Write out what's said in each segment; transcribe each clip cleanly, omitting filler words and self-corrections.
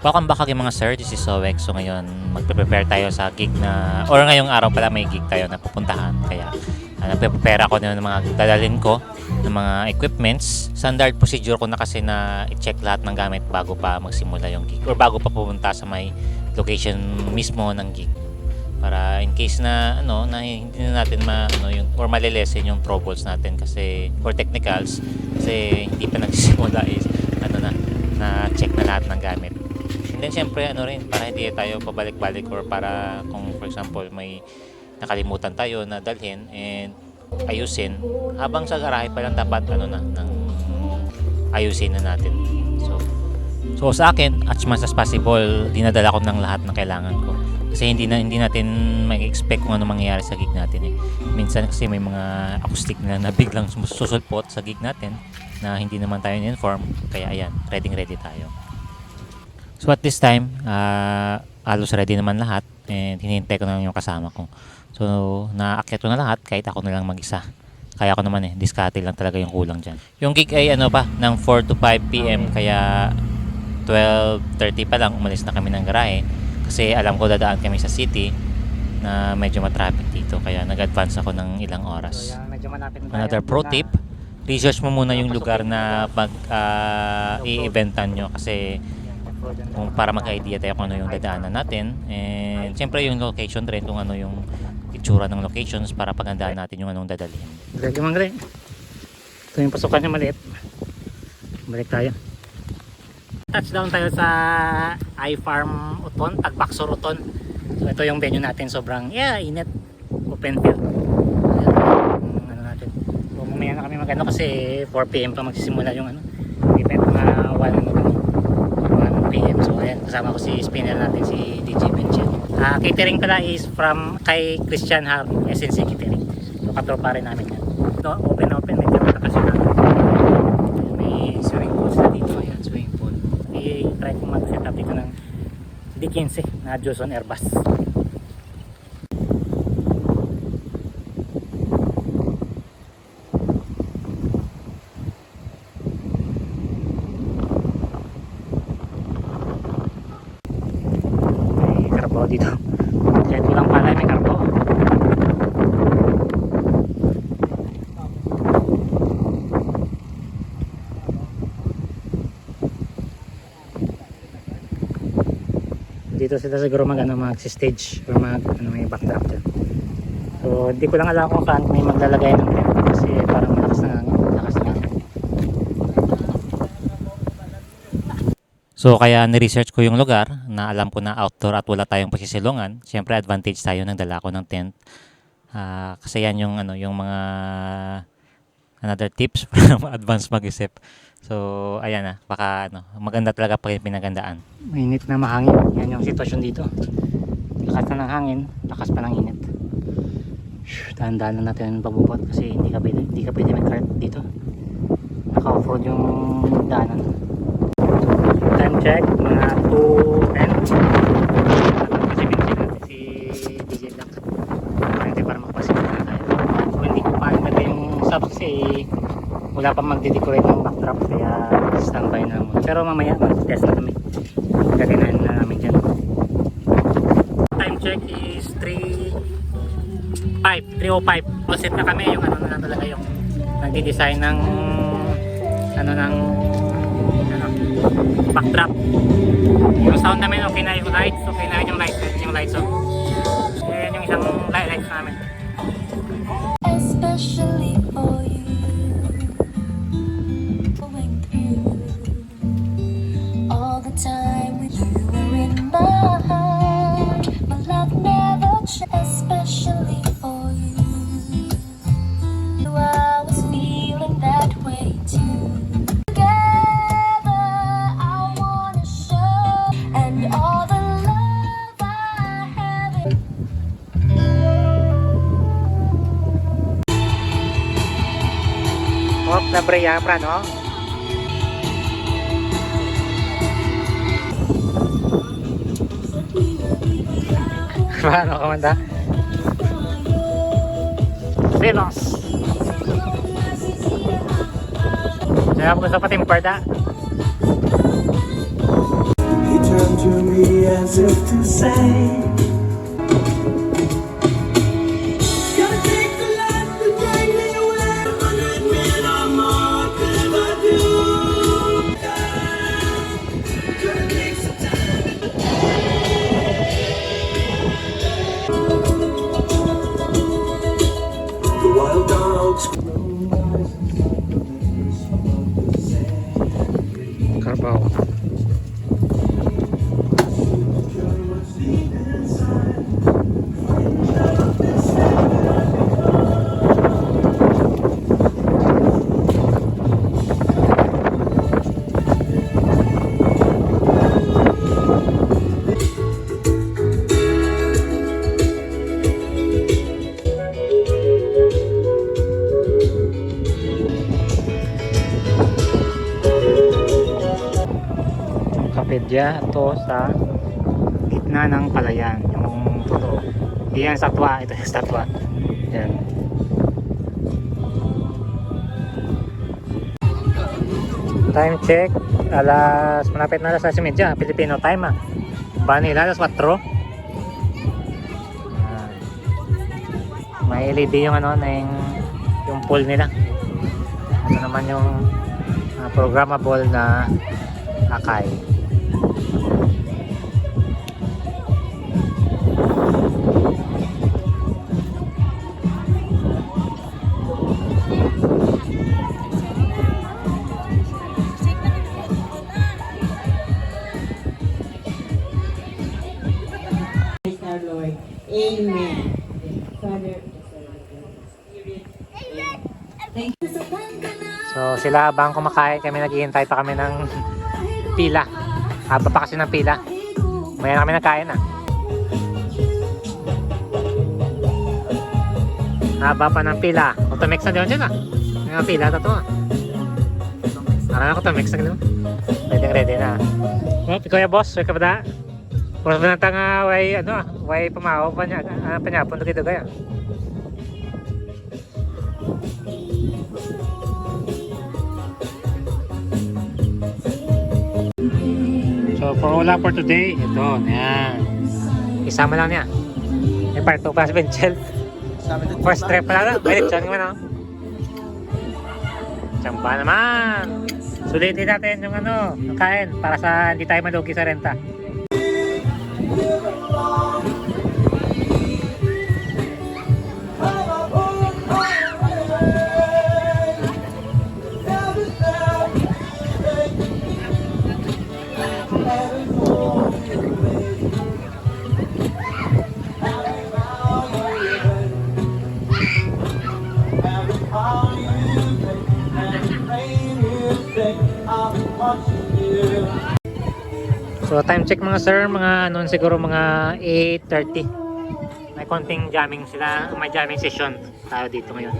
Welcome back again mga sir, this is Sowex. So ngayon magpe-prepare tayo sa gig na, or ngayong araw pala may gig tayo na pupuntahan. Kaya nagpe-prepare ako ng mga dadalhin ko ng mga equipments. Standard procedure ko na kasi na i-check lahat ng gamit bago pa magsimula yung gig or bago pa pupunta sa may location mismo ng gig. Para in case na na hindi na natin yung or malilesen yung troubles natin kasi for technicals kasi hindi pa nagsisimula is na check na lahat ng gamit. And then syempre rin para hindi tayo pabalik-balik or para kung for example may nakalimutan tayo na dalhin and ayusin habang sa garahe pa lang dapat nang ayusin na natin. So sa akin as much as possible dinadala ko ng lahat ng kailangan ko. Kasi hindi natin mag-expect kung ano mangyayari sa gig natin eh. Minsan kasi may mga acoustic na biglang susulpot sa gig natin na hindi naman tayo in-inform. Kaya ayan, ready tayo. So at this time, halos ready naman lahat and hinihintay ko na lang yung kasama ko. So naakyat ko na lahat kahit ako na lang mag-isa. Kaya ako naman diskarte lang talaga yung kulang dyan. Yung gig ay ng 4 to 5 p.m. kaya 12:30 pa lang umalis na kami ng garahe. Kasi alam ko dadaan kami sa city na medyo matraffic dito kaya nag-advance ako ng ilang oras. Another pro tip, research mo muna yung lugar na i-eventan nyo kasi kung para mag-idea tayo kung ano yung dadaanan natin and siyempre yung location rin kung ano yung itsura ng locations para pagandaan natin yung anong dadalhin. Ito yung pasukan niya maliit. Balik tayo. Touchdown tayo sa iFarm Uton, Tagbaksor Uton. So ito yung venue natin, sobrang init, open field. Natin. So mamaya na kami kasi 4 PM pa magsisimula yung event na 1 PM. So ayan, kasama ko si spinner natin si DJ Benchen. Catering pala is from kay Christian Har, SNC Catering. So katropa rin namin yan. So, open, medyo malakas yun may swimming pool sila dito, ayan, swimming pool. I-try kong mag-set up dito ng D15 na Joson Airbus. May karbaw dito. Kahit walang pala may karbaw. Dito sila siguro mag-stage or may backdrop dyan. So hindi ko lang alam kung saan may maglalagay ng tent kasi parang malakas na hangin. So kaya ni-research ko yung lugar na alam ko na outdoor at wala tayong pagsisilungan. Siyempre advantage tayo ng dala ko ng tent. Kasi yan yung yung mga another tips para advance mag-isip. So ayan baka maganda talaga pag pinagandaan. Mainit na mahangin. Yan yung sitwasyon dito. Lakas na ng hangin, lakas pa ng init. Dahan-dahan na natin pabubot kasi hindi ka pwede mag-kart dito. Naka-off-road yung daanan. Time check, mga 2:10. Kasi binigyan natin si DJ Black. Para makapasimula na tayo. So hindi ko pa yung subs kasi wala pa magde-decorate ng backdrop kaya standby na muna. Pero mamaya mag-test na kami. Gaganahan na namin dyan. Time check is 3:05. All set na kami yung na talaga yung nagde-design ng backdrop. Yung sound namin okay na yung lights. Okay na yung lights. Yan yung isang lights namin. Especially for you. Time with you were in my heart. My love never changed, especially for you. I was feeling that way too. Together, I wanna show and all the love I have. Hop na breya pra no? Paano kamanda? Selos. Saya ako sa pating parda. He turned as if to say, gotta take the life to take me away. 100 men or more, could ever do. Gonna take some time. The wild dogs. Carabao. Kapedya to sa gitna ng palayan, yung totoo. Yan satwa, ito yung satwa. Yan. Time check, malapit na alas 6:30, Filipino time ah. Manila, alas 4. May LED yung ano, yung pool nila. Ito naman yung programmable na akay. Our Lord. Amen. Father, So sila habang kumakain kami, naghihintay pa kami ng pila. Haba pa kasi ng pila. Maya na kami nagkain ah. Haba pa ng pila. Automix na doon dyan ah. May pila ito ah. Ako automix na gano'n. Ready na. Oh, Kuya boss, way ka ba da? Puros ba natang way ano ah, way pamahaw pa niya, panyapon na dito kaya. So for wala for today, ito, yan. Isama lang niya. May part 2 pa sa Benchel. First trip pa lang, may lechon naman oh. Tsampa naman. Sulitin natin yung ano, yung kain para sa hindi tayo malugi sa renta. So time check mga sir, mga noon siguro mga 8:30. May konting jamming sila, may jamming session tayo dito ngayon.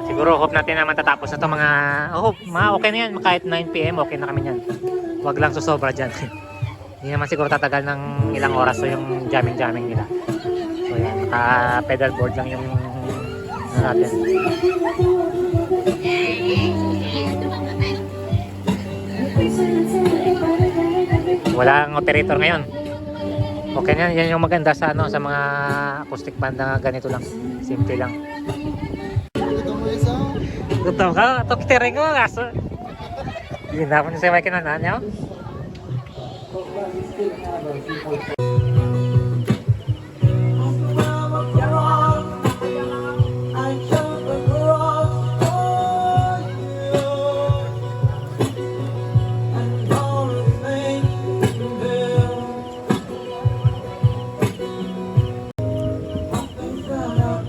Siguro hope natin na matatapos na to mga okay na yan, kahit 9 PM okay na kami yan. Huwag lang susobra dyan. Hindi naman siguro tatagal ng ilang oras so yung jamming nila. So yan, pedal board lang yung natin. Walang operator ngayon. Okay na yan yung maganda sa ano, sa mga acoustic band na ganito lang. Simple lang. Gutom ka? Tokitering ko kaso. Hindi na ako niya sa may kinanan niya.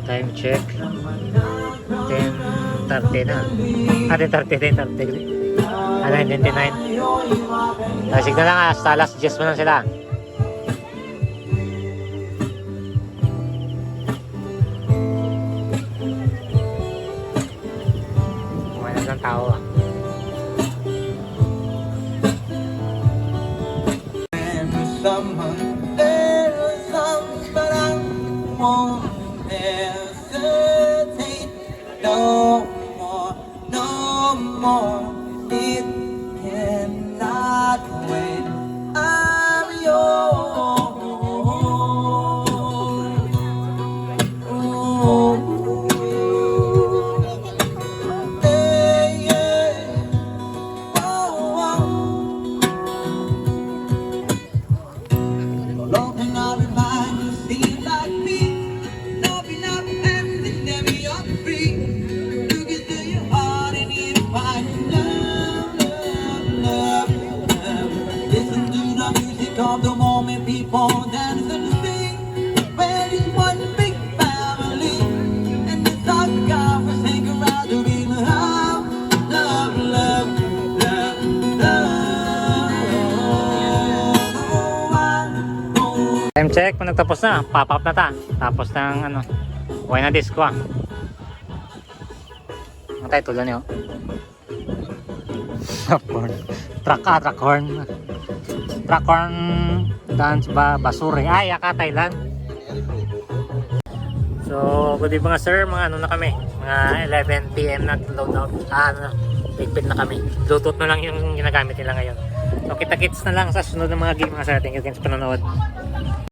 Time check 10:30 na. 10:30 9:29. Tasig na lang hasta alas 10 mo lang sila. Kumain ng tao ah. More, it cannot wait. I'm yours. of the moment, people dance and sing. Where is one big family, and it's all the guys hang around to be love, love, love, love, love. Time check, kung nagtapos na, pop up na ta. Tapos ng ano, why na disco ah. Ang title na niyo. Track horn. Track horn. Track horn dance ba basuri. Ay, Yaka, Thailand. So, good evening mga sir, mga ano na kami. Mga 11 PM na load out. Ligpit na kami. Bluetooth na lang yung ginagamit nila ngayon. So, kita-kits na lang sa sunod ng mga gig mga sir. Thank you again sa panonood.